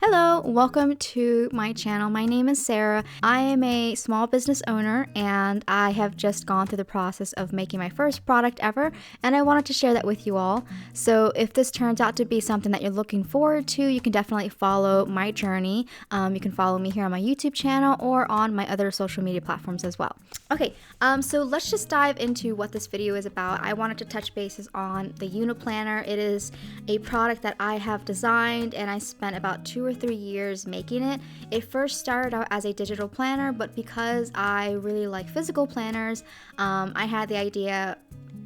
Hello, welcome to my channel. My name is Sarah. I am a small business owner and I have just gone through the process of making my first product ever, and I wanted to share that with you all. So if this turns out to be something that you're looking forward to, you can definitely follow my journey. You can follow me here on my YouTube channel or on my other social media platforms as well. Okay, so let's just dive into what this video is about. I wanted to touch bases on the Yuna Planner. It is a product that I have designed and I spent about 2 or 3 years making it. It first started out as a digital planner, but because I really like physical planners, I had the idea,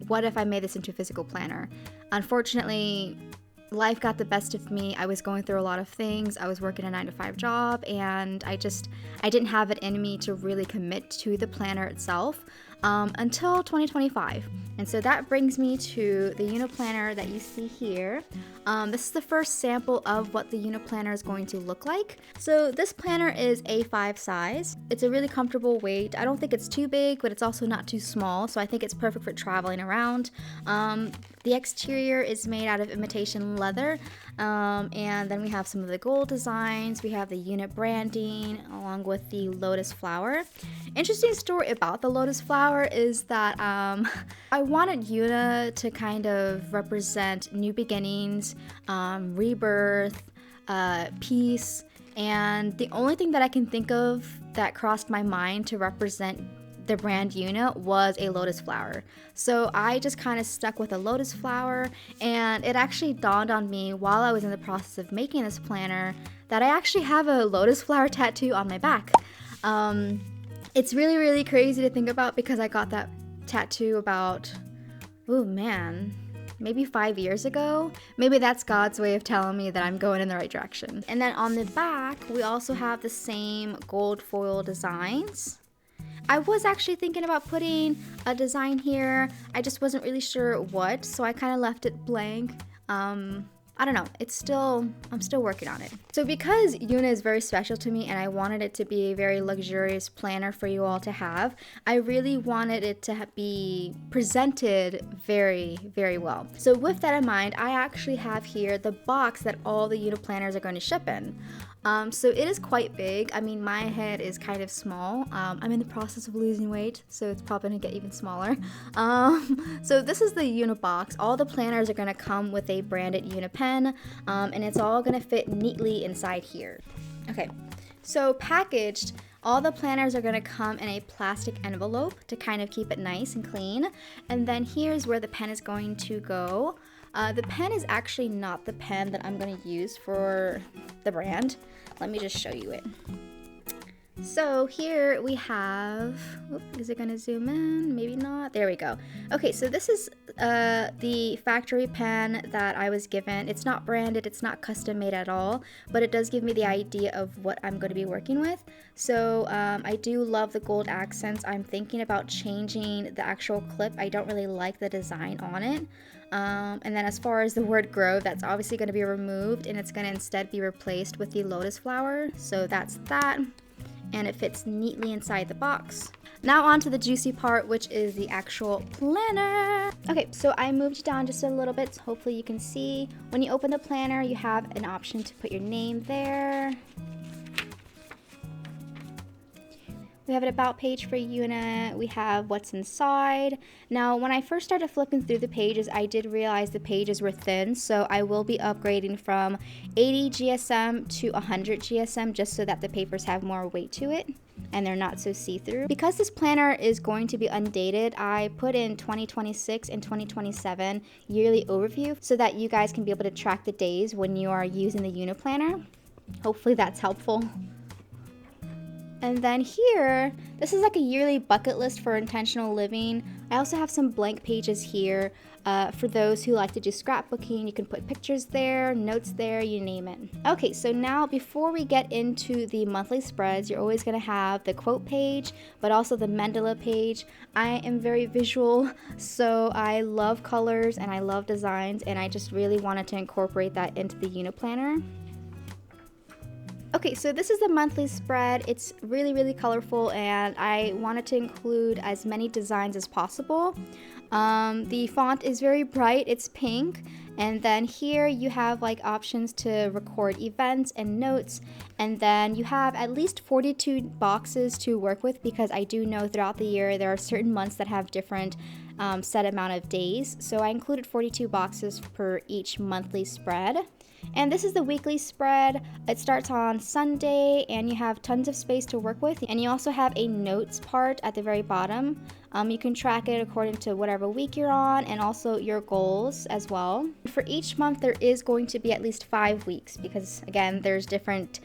what if I made this into a physical planner? Unfortunately, life got the best of me. I was going through a lot of things. I was working a 9-to-5 job and I didn't have it in me to really commit to the planner itself until 2025. And so that brings me to the Yuna Planner that you see here. This is the first sample of what the Yuna Planner is going to look like. So this planner is A5 size. It's a really comfortable weight. I don't think it's too big, but it's also not too small. So I think it's perfect for traveling around. The exterior is made out of imitation leather. And then we have some of the gold designs. We have the Yuna branding along with the lotus flower. Interesting story about the lotus flower is that I wanted Yuna to kind of represent new beginnings, rebirth, peace, and the only thing that I can think of that crossed my mind to represent the brand Yuna was a lotus flower. So I just kind of stuck with a lotus flower, and it actually dawned on me while I was in the process of making this planner that I actually have a lotus flower tattoo on my back. It's really, really crazy to think about because I got that tattoo about, oh man, maybe 5 years ago. Maybe that's God's way of telling me that I'm going in the right direction. And then on the back, we also have the same gold foil designs. I was actually thinking about putting a design here. I just wasn't really sure what, so I kind of left it blank. I don't know, I'm still working on it. So because Yuna is very special to me and I wanted it to be a very luxurious planner for you all to have, I really wanted it to be presented very, very well. So with that in mind, I actually have here the box that all the Yuna planners are going to ship in. So it is quite big. I mean, my head is kind of small. I'm in the process of losing weight, so it's probably gonna get even smaller. So this is the Yuna box. All the planners are gonna come with a branded Yuna pen, and it's all gonna fit neatly inside here. Okay, so packaged, all the planners are gonna come in a plastic envelope to kind of keep it nice and clean. And then here's where the pen is going to go. The pen is actually not the pen that I'm going to use for the brand. Let me just show you it. So here we have, is it going to zoom in? Maybe not. There we go. Okay, so this is the factory pen that I was given. It's not branded, it's not custom made at all, but it does give me the idea of what I'm going to be working with. So I do love the gold accents. I'm thinking about changing the actual clip. I don't really like the design on it. And then as far as the word grow, that's obviously going to be removed and it's going to instead be replaced with the lotus flower. So that's that. And it fits neatly inside the box. Now on to the juicy part, which is the actual planner. Okay, so I moved it down just a little bit, so hopefully you can see. When you open the planner, you have an option to put your name there. We have an about page for Yuna. We have what's inside. Now, when I first started flipping through the pages, I did realize the pages were thin, so I will be upgrading from 80 GSM to 100 GSM just so that the papers have more weight to it and they're not so see-through. Because this planner is going to be undated, I put in 2026 and 2027 yearly overview so that you guys can be able to track the days when you are using the Yuna planner. Hopefully that's helpful. And then here, this is like a yearly bucket list for intentional living. I also have some blank pages here for those who like to do scrapbooking. You can put pictures there, notes there, you name it. Okay, so now before we get into the monthly spreads, you're always gonna have the quote page, but also the mandala page. I am very visual, so I love colors and I love designs, and I just really wanted to incorporate that into the Yuna Planner. Okay, so this is the monthly spread. It's really, really colorful, and I wanted to include as many designs as possible. The font is very bright, it's pink, And then here you have like options to record events and notes. And then you have at least 42 boxes to work with, because I do know throughout the year there are certain months that have different set amount of days. So I included 42 boxes per each monthly spread. And this is the weekly spread. It starts on Sunday and you have tons of space to work with. And you also have a notes part at the very bottom. You can track it according to whatever week you're on and also your goals as well. For each month, there is going to be at least 5 weeks because, again, there's different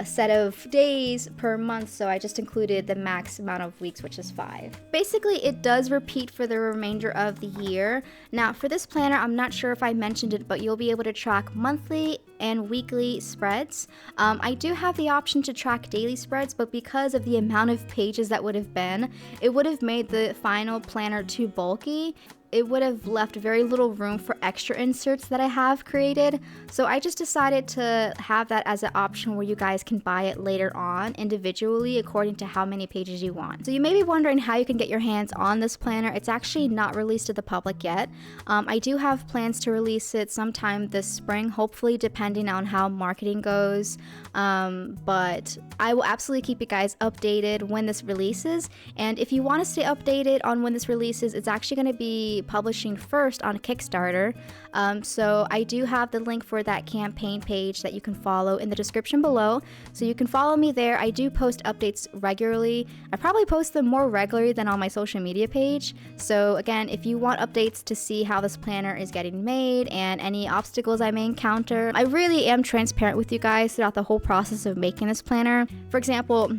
set of days per month. So I just included the max amount of weeks, which is 5. Basically, it does repeat for the remainder of the year. Now, for this planner, I'm not sure if I mentioned it, but you'll be able to track monthly and weekly spreads. I do have the option to track daily spreads, but because of the amount of pages that would have been, it would have made the final planner too bulky. It would have left very little room for extra inserts that I have created. So I just decided to have that as an option where you guys can buy it later on individually according to how many pages you want. So you may be wondering how you can get your hands on this planner. It's actually not released to the public yet. I do have plans to release it sometime this spring, hopefully, depending on how marketing goes. But I will absolutely keep you guys updated when this releases. And if you want to stay updated on when this releases, it's actually going to be publishing first on Kickstarter. So I do have the link for that campaign page that you can follow in the description below. So you can follow me there. I do post updates regularly. I probably post them more regularly than on my social media page. So again, if you want updates to see how this planner is getting made and any obstacles I may encounter, I really am transparent with you guys throughout the whole process of making this planner. For example,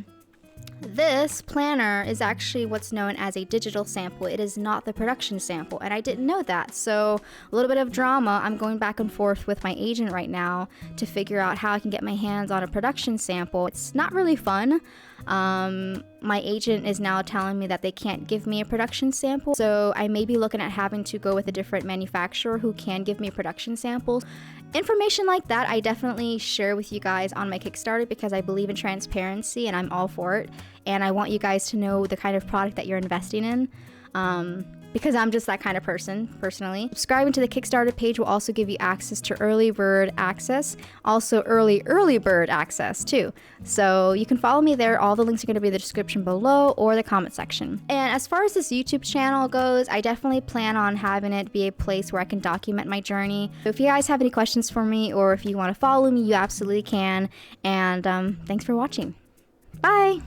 this planner is actually what's known as a digital sample. It is not the production sample, and I didn't know that. So a little bit of drama. I'm going back and forth with my agent right now to figure out how I can get my hands on a production sample. It's not really fun. My agent is now telling me that they can't give me a production sample, so I may be looking at having to go with a different manufacturer who can give me production samples. Information like that I definitely share with you guys on my Kickstarter because I believe in transparency and I'm all for it, and I want you guys to know the kind of product that you're investing in. Because I'm just that kind of person, personally. Subscribing to the Kickstarter page will also give you access to early bird access, also early bird access too. So you can follow me there. All the links are going to be in the description below or the comment section. And as far as this YouTube channel goes, I definitely plan on having it be a place where I can document my journey. So if you guys have any questions for me or if you want to follow me, you absolutely can. And thanks for watching. Bye!